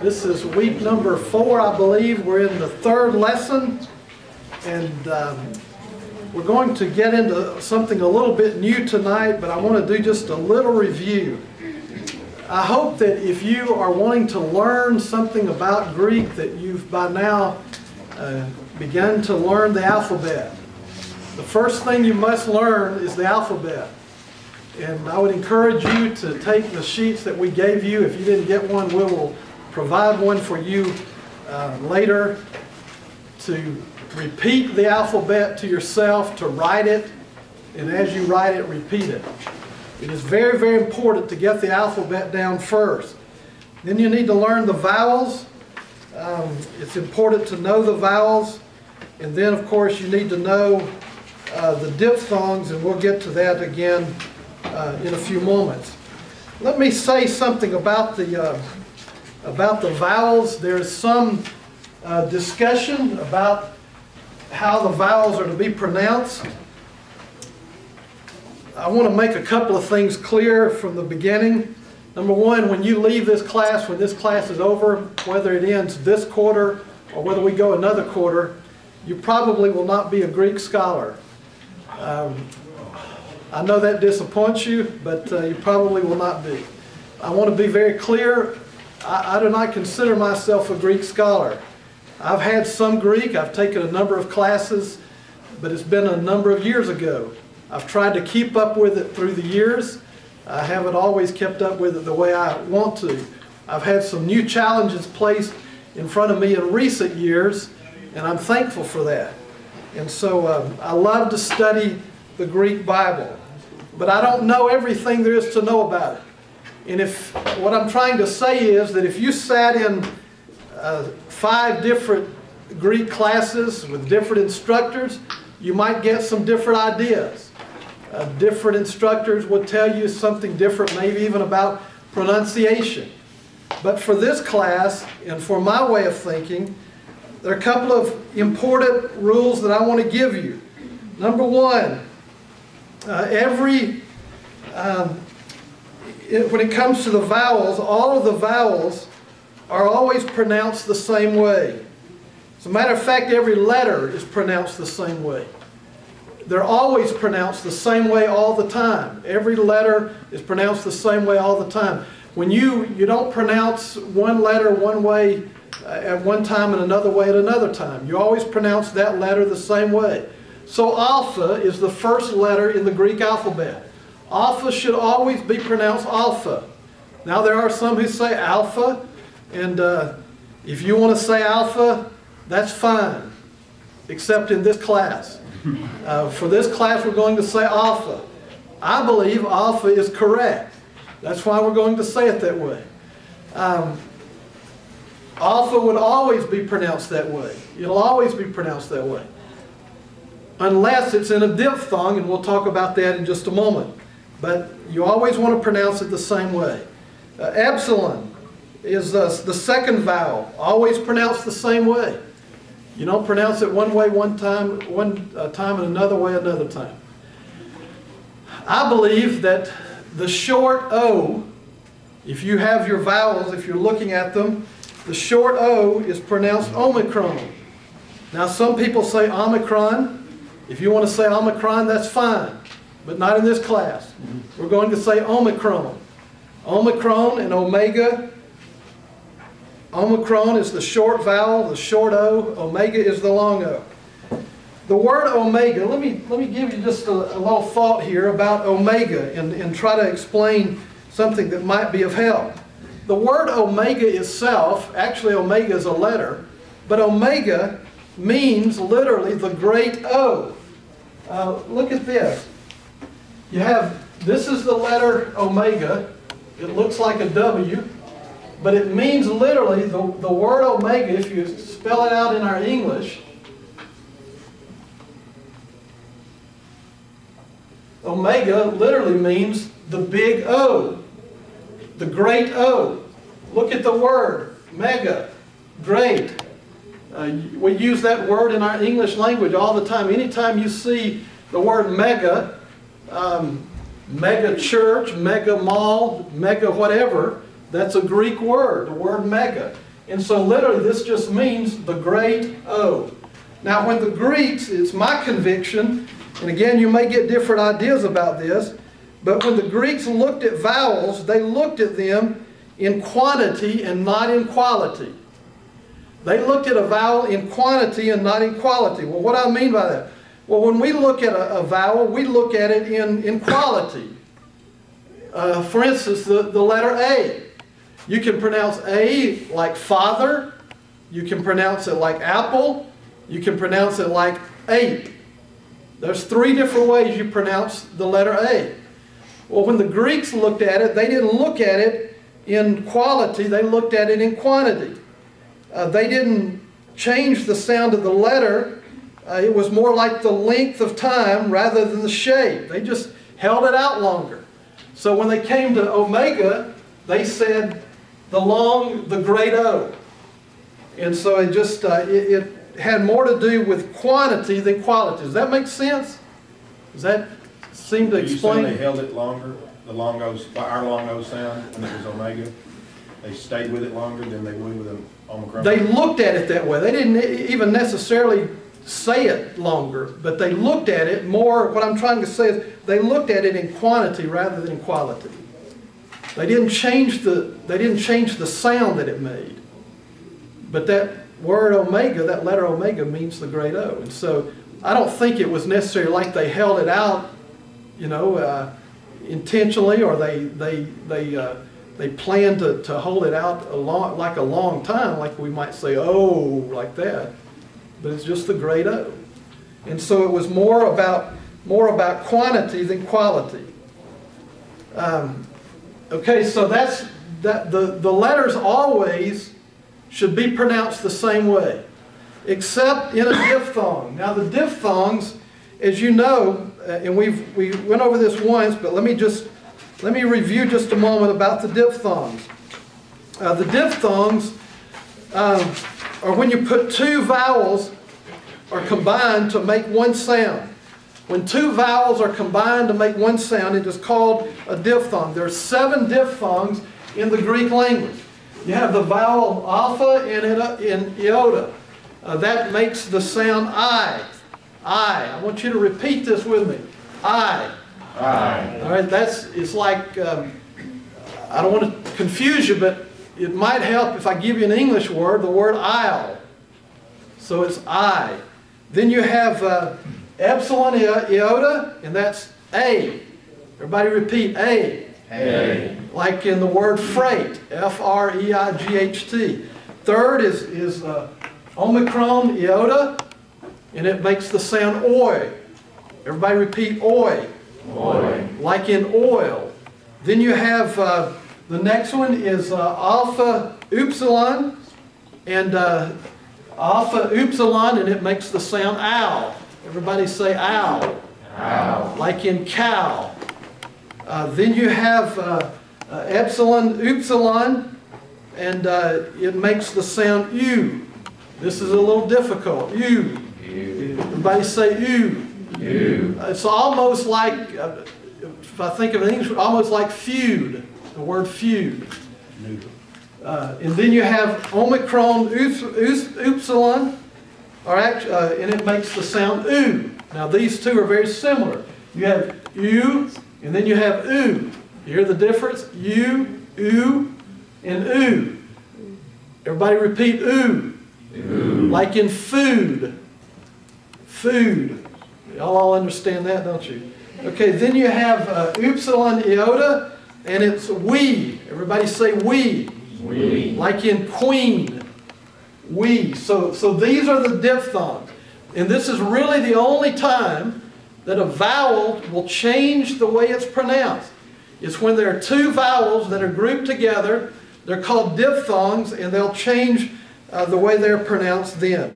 This is week number 4, I believe. We're in the 3rd lesson, and we're going to get into something a little bit new tonight, but I want to do just a little review. I hope that if you are wanting to learn something about Greek, that you've by now begun to learn the alphabet. The first thing you must learn is the alphabet. And I would encourage you to take the sheets that we gave you. If you didn't get one, we will provide one for you later, to repeat the alphabet to yourself, to write it, and as you write it, repeat it. It is very, very important to get the alphabet down first. Then you need to learn the vowels. It's important to know the vowels. And then, of course, you need to know the diphthongs, and we'll get to that again in a few moments. Let me say something about the vowels. There's some discussion about how the vowels are to be pronounced. I want to make a couple of things clear from the beginning. Number one, when you leave this class, when this class is over, whether it ends this quarter or whether we go another quarter, you probably will not be a Greek scholar. I know that disappoints you, but you probably will not be. I want to be very clear. I do not consider myself a Greek scholar. I've had some Greek. I've taken a number of classes, but it's been a number of years ago. I've tried to keep up with it through the years. I haven't always kept up with it the way I want to. I've had some new challenges placed in front of me in recent years, and I'm thankful for that. And so I love to study the Greek Bible, but I don't know everything there is to know about it. And if what I'm trying to say is that if you sat in 5 different Greek classes with different instructors, you might get some different ideas. Different instructors would tell you something different, maybe even about pronunciation. But for this class, and for my way of thinking, there are a couple of important rules that I want to give you. Number one, when it comes to the vowels, all of the vowels are always pronounced the same way. As a matter of fact, every letter is pronounced the same way. They're always pronounced the same way all the time. Every letter is pronounced the same way all the time. When you don't pronounce one letter one way at one time and another way at another time. You always pronounce that letter the same way. So alpha is the first letter in the Greek alphabet. Alpha should always be pronounced alpha. Now there are some who say alpha, and if you want to say alpha, that's fine, except in this class. For this class, we're going to say alpha. I believe alpha is correct. That's why we're going to say it that way. Alpha would always be pronounced that way. It'll always be pronounced that way. Unless it's in a diphthong, and we'll talk about that in just a moment. But you always want to pronounce it the same way. Epsilon is the second vowel, always pronounced the same way. You don't pronounce it one way one time and another way another time. I believe that the short O, if you have your vowels, if you're looking at them, the short O is pronounced Omicron. Now some people say Omicron. If you want to say Omicron, that's fine, but not in this class. We're going to say Omicron. Omicron and Omega. Omicron is the short vowel, the short O. Omega is the long O. The word omega, let me give you just a little thought here about omega and try to explain something that might be of help. The word omega itself, actually omega is a letter, but omega means literally the great O. Look at this. You have, this is the letter omega. It looks like a W, but it means literally, the word omega, if you spell it out in our English, omega literally means the big O, the great O. Look at the word, mega, great. We use that word in our English language all the time. Anytime you see the word mega, mega church, mega mall, mega whatever, That's a Greek word, the word mega. And so literally this just means the great O. Now when the Greeks, it's my conviction, and again you may get different ideas about this, but when the Greeks looked at vowels, they looked at them in quantity and not in quality. They looked at a vowel in quantity and not in quality. Well, what do I mean by that? Well, when we look at a vowel, we look at it in quality. For instance, the letter A. You can pronounce A like father. You can pronounce it like apple. You can pronounce it like ape. There's 3 different ways you pronounce the letter A. Well, when the Greeks looked at it, they didn't look at it in quality. They looked at it in quantity. They didn't change the sound of the letter. It was more like the length of time rather than the shape. They just held it out longer. So when they came to omega, they said the great O. And so it just, it had more to do with quantity than quality. Does that make sense? Does that seem to explain? Are you saying they held it longer, our long O sound, when it was omega? They stayed with it longer than they would with an omicron? They looked at it that way. They didn't even necessarily say it longer, but they looked at it more. What I'm trying to say is they looked at it in quantity rather than in quality. They didn't change the sound that it made. But that word omega, that letter omega, means the great O. And so I don't think it was necessarily like they held it out, you know, intentionally, or they planned to hold it out like a long time, like we might say, oh, like that. But it's just the great O. And so it was more about quantity than quality. Okay, so the letters always should be pronounced the same way, except in a diphthong. Now the diphthongs, as you know, and we went over this once, but let me review just a moment about the diphthongs. The diphthongs are when you put 2 vowels are combined to make one sound. When 2 vowels are combined to make one sound, it is called a diphthong. There are 7 diphthongs in the Greek language. You have the vowel alpha in iota. That makes the sound I. I want you to repeat this with me. I. Aye. All right, it's like, I don't want to confuse you, but it might help if I give you an English word, the word aisle. So it's I. Then you have epsilon iota, and that's A. Everybody repeat A. A. Like in the word freight, F-R-E-I-G-H-T. Third is omicron iota, and it makes the sound oi. Everybody repeat oi. Oi. Like in oil. Then you have the next one is alpha upsilon, and alpha upsilon, and it makes the sound ow. Everybody say ow. Ow. Like in cow. Then you have epsilon upsilon, and it makes the sound u. This is a little difficult. U. Everybody say u. It's almost like, if I think of it in English, almost like feud, the word feud. And then you have omicron upsilon, and it makes the sound oo. Now these two are very similar. You have u, and then you have oo. You hear the difference? U, oo, and oo. Everybody repeat oo. Ooh. Like in food. Food. Y'all all understand that, don't you? Okay, then you have upsilon iota, and it's we. Everybody say we. We. Like in queen. We. So these are the diphthongs. And this is really the only time that a vowel will change the way it's pronounced. It's when there are 2 vowels that are grouped together. They're called diphthongs, and they'll change the way they're pronounced then.